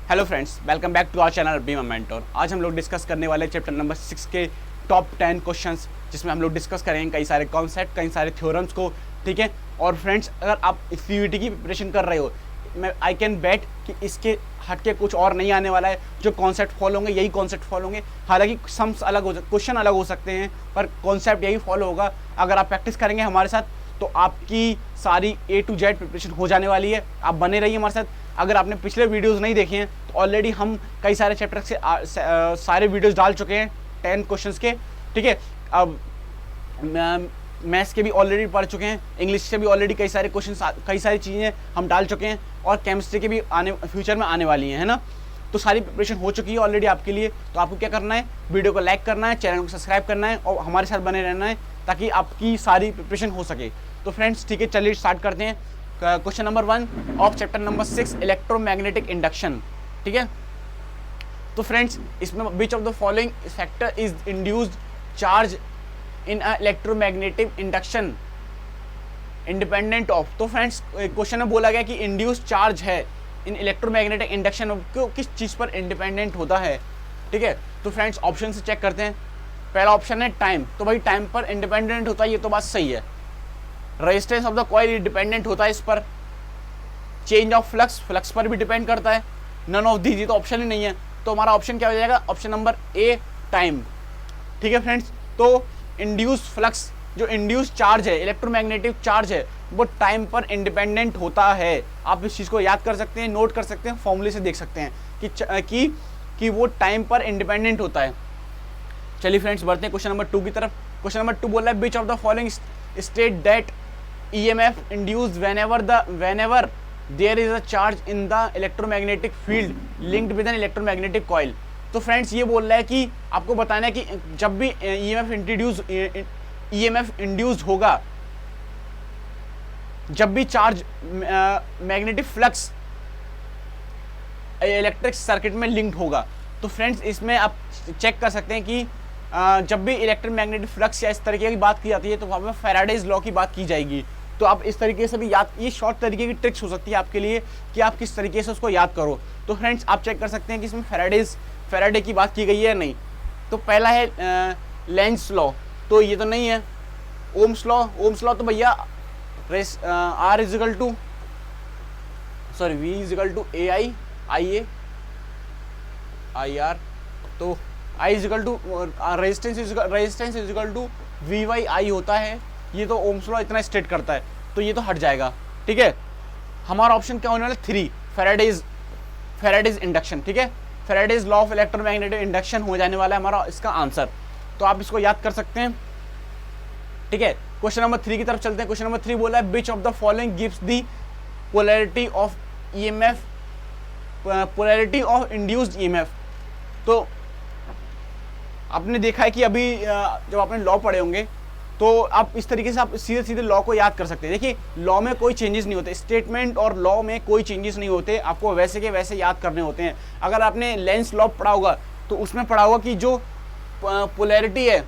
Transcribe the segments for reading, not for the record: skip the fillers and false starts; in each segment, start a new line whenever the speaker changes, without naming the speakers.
Hello friends, welcome back to our channel be my mentor. आज हम लोग discuss करने वाले चैप्टर नंबर 6 के टॉप 10 क्वेश्चंस, जिसमें हम लोग डिस्कस करेंगे कई सारे कॉन्सेप्ट, कई सारे थ्योरम्स को। ठीक है। और फ्रेंड्स, अगर आप सीयूईटी की प्रिपरेशन कर रहे हो, मैं आई कैन बेट कि इसके हट के कुछ और नहीं आने वाला है। जो कॉन्सेप्ट फॉलो होंगे यही कॉन्सेप्ट फॉलो होंगे। हालांकि सम्स अलग हो, क्वेश्चन अलग हो सकते हैं, पर कॉन्सेप्ट यही फॉलो होगा। अगर आप प्रैक्टिस करेंगे हमारे साथ तो आपकी सारी A to Z प्रिपरेशन हो जाने वाली है। आप बने रहिए हमारे साथ। अगर आपने पिछले वीडियोस नहीं देखे हैं तो ऑलरेडी हम कई सारे चैप्टर से सारे वीडियोस डाल चुके हैं 10 क्वेश्चंस के। ठीक है। अब मैथ्स के भी ऑलरेडी पढ़ चुके हैं, इंग्लिश से भी ऑलरेडी कई सारे क्वेश्चंस, कई सारी चीज़ें हम डाल चुके हैं, और केमिस्ट्री के भी फ्यूचर में आने वाली हैं, है ना। तो सारी प्रिपरेशन हो चुकी है ऑलरेडी आपके लिए। तो आपको क्या करना है, वीडियो को लाइक करना है, चैनल को सब्सक्राइब करना है और हमारे साथ बने रहना है, ताकि आपकी सारी प्रिपरेशन हो सके। तो फ्रेंड्स, ठीक है, चलिए स्टार्ट करते हैं। Question number 1 of chapter number 6, electromagnetic induction. ठीक है। तो फ्रेंड्स, इसमें विच of the following factor is induced charge in electromagnetic induction independent of. तो फ्रेंड्स, क्वेश्चन में बोला गया कि इंड्यूस्ड चार्ज है इन इलेक्ट्रोमैग्नेटिक इंडक्शन को किस चीज़ पर इंडिपेंडेंट होता है। ठीक है। तो फ्रेंड्स, ऑप्शन से चेक करते हैं। पहला ऑप्शन है टाइम। तो भाई टाइम पर इंडिपेंडेंट होता है, ये तो बात सही है। Resistance of the coil dependent होता है इस पर। चेंज ऑफ फ्लक्स, फ्लक्स पर भी डिपेंड करता है। नन ऑफ दीज, ये तो ऑप्शन ही नहीं है। तो हमारा ऑप्शन क्या हो जाएगा, ऑप्शन नंबर ए, टाइम। ठीक है फ्रेंड्स। तो इंड्यूस फ्लक्स, जो इंड्यूस चार्ज है, इलेक्ट्रोमैग्नेटिक चार्ज है, वो टाइम पर इंडिपेंडेंट होता है। आप इस चीज़ को याद कर सकते हैं, नोट कर सकते हैं, फॉर्मूले से देख सकते हैं कि वो टाइम पर इंडिपेंडेंट होता है। चलिए फ्रेंड्स, बढ़ते हैं क्वेश्चन नंबर 2 की तरफ। क्वेश्चन नंबर 2 बोल रहा है, which of the following state that EMF induced whenever there is a charge in the electromagnetic field linked with an electromagnetic coil। तो फ्रेंड्स, ये बोल रहा है कि आपको बताना है कि जब भी EMF इंड्यूस्ड होगा, जब भी charge magnetic flux electric circuit में लिंक्ड होगा। तो फ्रेंड्स, इसमें आप चेक कर सकते हैं कि जब भी इलेक्ट्रोमैग्नेटिक फ्लक्स या इस तरीके की बात की जाती है तो वहाँ पर फैराडेज लॉ की बात की जाएगी। तो आप इस तरीके से भी याद, ये शॉर्ट तरीके की ट्रिक्स हो सकती है आपके लिए कि आप किस तरीके से उसको याद करो। तो फ्रेंड्स, आप चेक कर सकते हैं कि इसमें फैराडे की बात की गई है या नहीं। तो पहला है लेंज लॉ, तो ये तो नहीं है। ओम्स लॉ तो भैया V इजिकल टू AI तो I equal to resistance equal to VI होता है। ये तो ओम्स लॉ इतना स्टेट करता है, तो ये तो हट जाएगा। ठीक है। हमारा ऑप्शन क्या होने वाला है, 3, फैराडेज इंडक्शन। ठीक है। Faraday's law of electromagnetic induction हो जाने वाला है हमारा इसका आंसर। तो आप इसको याद कर सकते हैं। ठीक है। क्वेश्चन नंबर 3 की तरफ चलते हैं। क्वेश्चन नंबर 3 बोला है, which of the following gives the polarity of EMF, polarity of induced EMF। तो आपने देखा है कि अभी जब आपने लॉ पढ़े होंगे तो आप इस तरीके से आप सीधे सीधे लॉ को याद कर सकते हैं। देखिए, लॉ में कोई चेंजेस नहीं होते, स्टेटमेंट और लॉ में कोई चेंजेस नहीं होते, आपको वैसे के वैसे याद करने होते हैं। अगर आपने लेंस लॉ पढ़ा होगा तो उसमें पढ़ा होगा कि जो पोलैरिटी है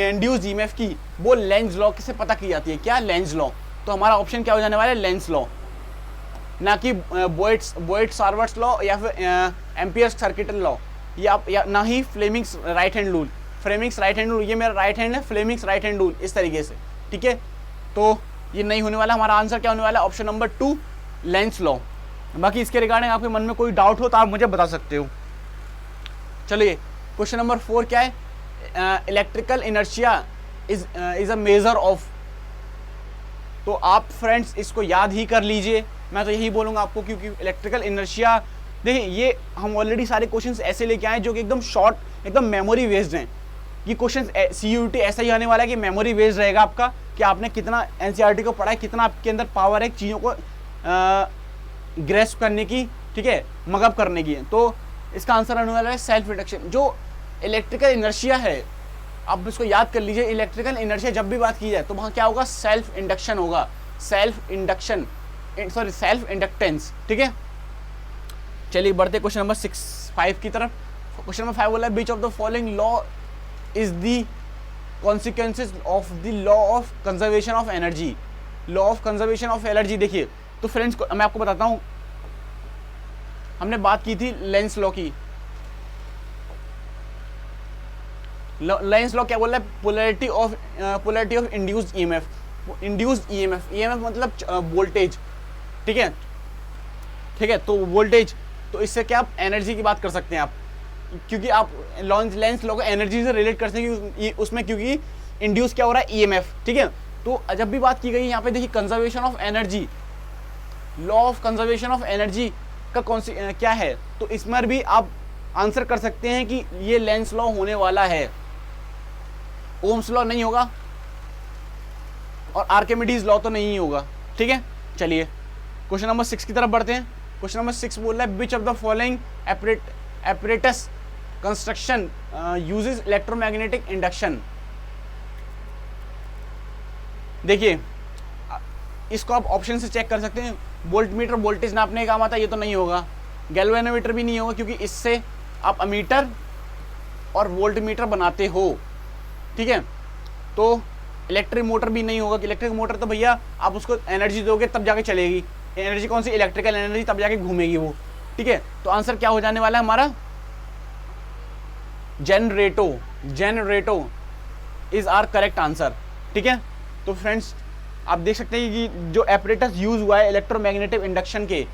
इंड्यूस्ड EMF की, वो लेंज लॉ से पता की जाती है। क्या, लेंज लॉ। तो हमारा ऑप्शन क्या हो जाने वाला है, लेंज लॉ, ना कि बोइट-सावर्ट्स लॉ या फिर एम्पियर सर्किट लॉ, या ना ही फ्लेमिंग्स राइट हैंड रूल। ये मेरा राइट हैंड है, फ्लेमिंग्स राइट हैंड रूल, इस तरीके से। ठीक है। तो ये नहीं होने वाला। हमारा आंसर क्या होने वाला है, ऑप्शन नंबर 2, लेंज लॉ। बाकी इसके रिगार्डिंग आपके मन में कोई डाउट हो तो आप मुझे बता सकते हो। चलिए, क्वेश्चन नंबर 4 क्या है, electrical inertia is a measure of. तो आप फ्रेंड्स इसको याद ही कर लीजिए, मैं तो यही बोलूँगा आपको, क्योंकि इलेक्ट्रिकल इनर्शिया, देखिए, ये हम ऑलरेडी सारे क्वेश्चंस ऐसे लेके आए जो कि एकदम शॉर्ट, एकदम मेमोरी बेस्ड हैं। ये क्वेश्चंस CUET ऐसा ही आने वाला है कि मेमोरी बेस्ड रहेगा आपका, कि आपने कितना NCERT को पढ़ा है, कितना आपके अंदर पावर है चीज़ों को ग्रेस्प करने की, ठीक है, मगअप करने की। तो इसका आंसर आने वाला है सेल्फ इंडक्शन। जो इलेक्ट्रिकल इनर्शिया है, आप इसको याद कर लीजिए, इलेक्ट्रिकल इनर्शिया जब भी बात की जाए तो वहाँ क्या होगा, सेल्फ इंडक्शन होगा, सेल्फ इंडक्टेंस। ठीक है। चलिए बढ़ते क्वेश्चन नंबर 5 की तरफ। क्वेश्चन नंबर 5 बोला है, which of the following law is the consequences of the law of conservation of energy. Law of conservation of energy, देखिए तो फ्रेंड्स मैं आपको बताता हूँ, हमने बात की थी लेंस लॉ की। लेंस लॉ क्या बोल रहा है? Polarity of induced EMF. Induced EMF मतलब वोल्टेज, ठीक है, ठीक है। तो वोल्टेज, तो इससे क्या आप एनर्जी की बात कर सकते हैं आप, क्योंकि आप लेंस लॉ को एनर्जी से रिलेट कर सकते हैं उसमें, क्योंकि इंड्यूस क्या हो रहा है? ईएमएफ, ठीक है। तो जब भी बात की गई यहाँ पे देखिए conservation of energy, law of conservation of energy का कौन सी क्या है, तो इसमें भी आप आंसर कर सकते हैं कि ये लेंस लॉ होने वाला है। ओम्स लॉ नहीं होगा और आर्किमिडीज लॉ तो नहीं होगा, ठीक है। चलिए क्वेश्चन नंबर 6 की तरफ बढ़ते हैं। क्वेश्चन नंबर 6 बोल रहा है which of the following apparatus construction uses electromagnetic induction. देखिए इसको आप ऑप्शन से चेक कर सकते हैं। वोल्टमीटर वोल्टेज नापने का काम आता है, ये तो नहीं होगा। गैल्वेनोमीटर भी नहीं होगा, क्योंकि इससे आप अमीटर और वोल्टमीटर बनाते हो, ठीक है। तो इलेक्ट्रिक मोटर भी नहीं होगा, कि इलेक्ट्रिक मोटर तो भैया आप उसको एनर्जी दोगे तब जाके चलेगी। एनर्जी कौन सी? इलेक्ट्रिकल एनर्जी, तब जाके घूमेगी वो, ठीक है। तो आंसर क्या हो जाने वाला है हमारा? जेनरेटो इज आर करेक्ट आंसर, ठीक है। तो फ्रेंड्स आप देख सकते हैं कि जो एपरेटस यूज हुआ है इलेक्ट्रोमैग्नेटिक इंडक्शन के,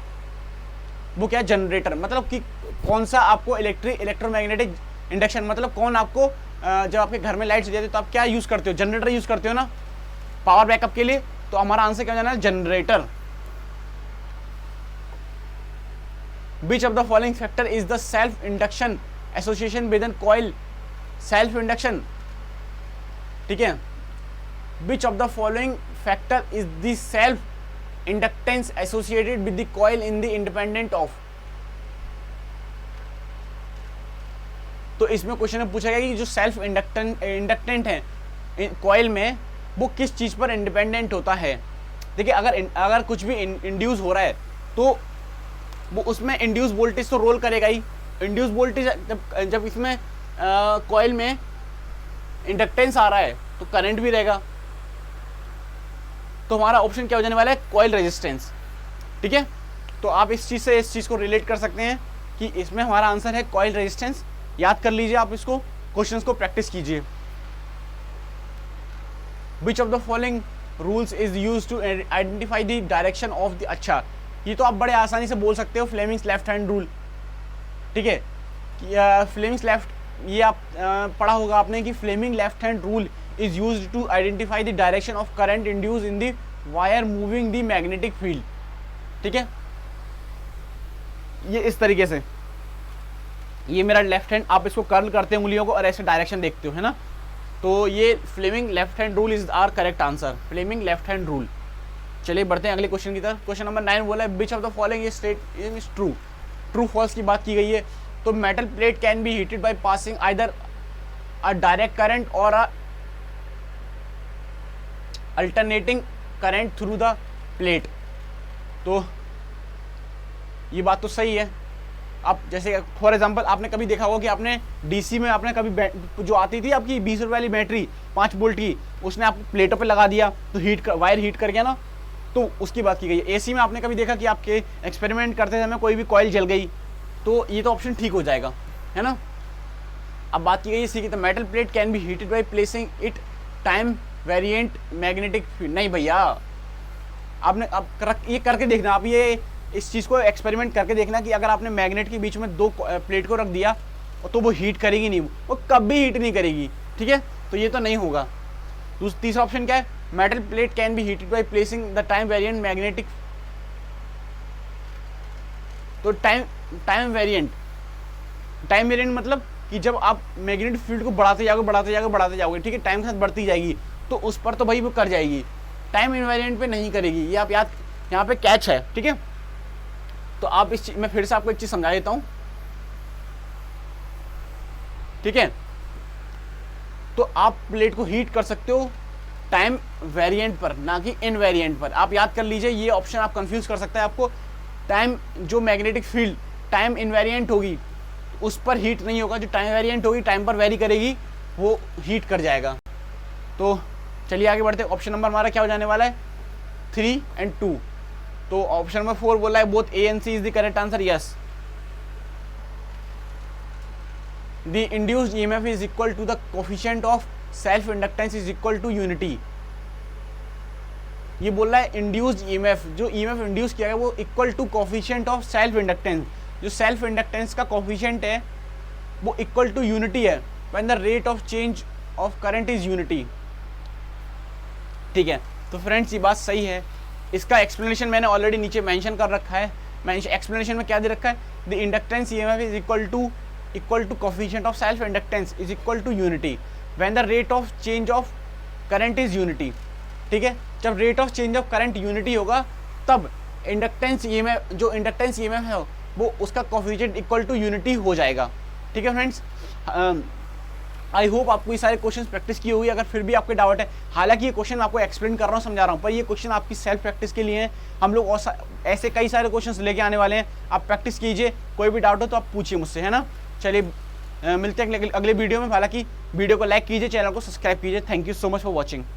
वो क्या? जनरेटर। मतलब कि कौन सा आपको इलेक्ट्रोमैग्नेटिक इंडक्शन, मतलब कौन आपको जब आपके घर में लाइट चली जाती है तो आप क्या यूज करते हो? जनरेटर यूज करते हो ना, पावर बैकअप के लिए। तो हमारा आंसर क्या हो जाना है? Generator. Which of the following factor is the self induction association with an coil? Self induction, ठीक है। Which of the following factor is the self inductance associated with the coil in the independent of? तो इसमें question में पूछा गया कि जो self इंडक्टेंट है कॉइल में, वो किस चीज पर इंडिपेंडेंट होता है। देखिए अगर कुछ भी इंड्यूस हो रहा है तो वो उसमें इंड्यूस वोल्टेज तो रोल करेगा ही। इंड्यूस वोल्टेज जब इसमें कॉइल में इंडक्टेंस आ रहा है तो करंट भी रहेगा। तो हमारा ऑप्शन क्या हो जाने वाला है? कॉइल रेजिस्टेंस, ठीक है। तो आप इस चीज को रिलेट कर सकते हैं कि इसमें हमारा आंसर है कॉइल रेजिस्टेंस। याद कर लीजिए आप इसको, क्वेश्चंस को प्रैक्टिस कीजिए। Which of the following rules is used to identify the direction of the, अच्छा ये तो आप बड़े आसानी से बोल सकते हो, फ्लेमिंग्स लेफ्ट हैंड रूल, ठीक है। फ्लेमिंग्स लेफ्ट, ये आप पढ़ा होगा आपने कि Fleming left hand rule is used to identify the direction of current induce in the wire moving the magnetic field, ठीक है। ये इस तरीके से, ये मेरा लेफ्ट हैंड, आप इसको कर्ल करते हैं उंगलियों को और ऐसे डायरेक्शन देखते हो, है ना। तो ये Fleming left hand rule is our correct answer, Fleming left hand rule. चलिए बढ़ते हैं अगले क्वेश्चन की तरफ। क्वेश्चन नंबर 9 बोला है which of the following state is true. True false की बात की गई है। तो metal plate can be heated by passing either a direct current or a alternating current through the plate. तो ये बात तो सही है। आप जैसे फॉर एग्जांपल आपने कभी देखा होगा कि आपने डीसी में आपने कभी जो आती थी आपकी 20 रुपये वाली बैटरी 5 वोल्ट की, उसने आपको प्लेटों पे लगा दिया तो वायर हीट कर गया ना, तो उसकी बात की गई है। एसी में आपने कभी देखा कि आपके एक्सपेरिमेंट करते समय कोई भी कॉइल जल गई, तो ये तो ऑप्शन ठीक हो जाएगा, है ना। अब बात की गई इसी की, तो metal plate can be heated by placing it time variant magnetic field. नहीं भैया, आपने अब ये करके देखना, आप ये इस चीज़ को एक्सपेरिमेंट करके देखना कि अगर आपने मैग्नेट के बीच में 2 प्लेट को रख दिया तो वो हीट करेगी नहीं, वो कभी हीट नहीं करेगी, ठीक है। तो ये तो नहीं होगा। तीसरा ऑप्शन क्या है? Metal plate can be heated by placing the time variant magnetic. तो टाइम वेरिएंट मतलब कि जब आप मैग्नेटिक फील्ड को बढ़ाते जाओगे, ठीक है, टाइम के साथ बढ़ती जाएगी, तो उस पर तो भाई वो कर जाएगी, टाइम इनवेरिएंट पे नहीं करेगी। ये आप याद, यहाँ पे कैच है, ठीक है। तो आप इस चीज, मैं फिर से आपको एक चीज समझा देता हूं, ठीक है। तो आप प्लेट को हीट कर सकते हो टाइम वेरिएंट पर, ना कि इनवेरिएंट पर। आप याद कर लीजिए, ये ऑप्शन आप कंफ्यूज कर सकता है आपको। टाइम जो मैग्नेटिक फील्ड टाइम इनवेरिएंट होगी उस पर हीट नहीं होगा, जो टाइम वेरिएंट होगी टाइम पर वेरी करेगी वो हीट कर जाएगा। तो चलिए आगे बढ़ते हैं। ऑप्शन नंबर हमारा क्या हो जाने वाला है? 3 और 2। तो ऑप्शन नंबर 4 बोला है both A and C is the correct answer. Yes, the induced EMF is equal to the coefficient of self inductance is equal to unity. ये बोल रहा है इंड्यूस्ड ईएमएफ, जो ईएमएफ इंड्यूस किया है वो equal to coefficient of self inductance, जो self inductance का कोफिशिएंट है वो इक्वल टू यूनिटी है when the rate of change of current is unity. ठीक है, तो फ्रेंड्स ये बात सही है। इसका एक्सप्लेनेशन मैंने ऑलरेडी नीचे मेंशन कर रखा है। मैं एक्सप्लेनेशन में क्या दे रखा है, the inductance EMF is equal to coefficient of self inductance is equal to unity when the rate of change of current is unity. ठीक है, जब rate of change of current unity होगा तब इंडक्टेंस ईएमएफ, जो inductance EMF है वो उसका coefficient equal to unity हो जाएगा। ठीक है फ्रेंड्स, आई होप आपको ये सारे क्वेश्चंस प्रैक्टिस की होगी। अगर फिर भी आपके डाउट है, हालांकि ये क्वेश्चन आपको एक्सप्लेन कर रहा हूँ, समझा रहा हूँ, पर ये क्वेश्चन आपकी सेल्फ प्रैक्टिस के लिए हैं। हम लोग ऐसे कई सारे क्वेश्चंस लेके आने वाले हैं, आप प्रैक्टिस कीजिए। कोई भी डाउट हो तो आप पूछिए मुझसे, है ना। चलिए मिलते हैं अगले वीडियो में। हालांकि वीडियो को लाइक कीजिए, चैनल को सब्सक्राइब कीजिए। Thank you so much for watching.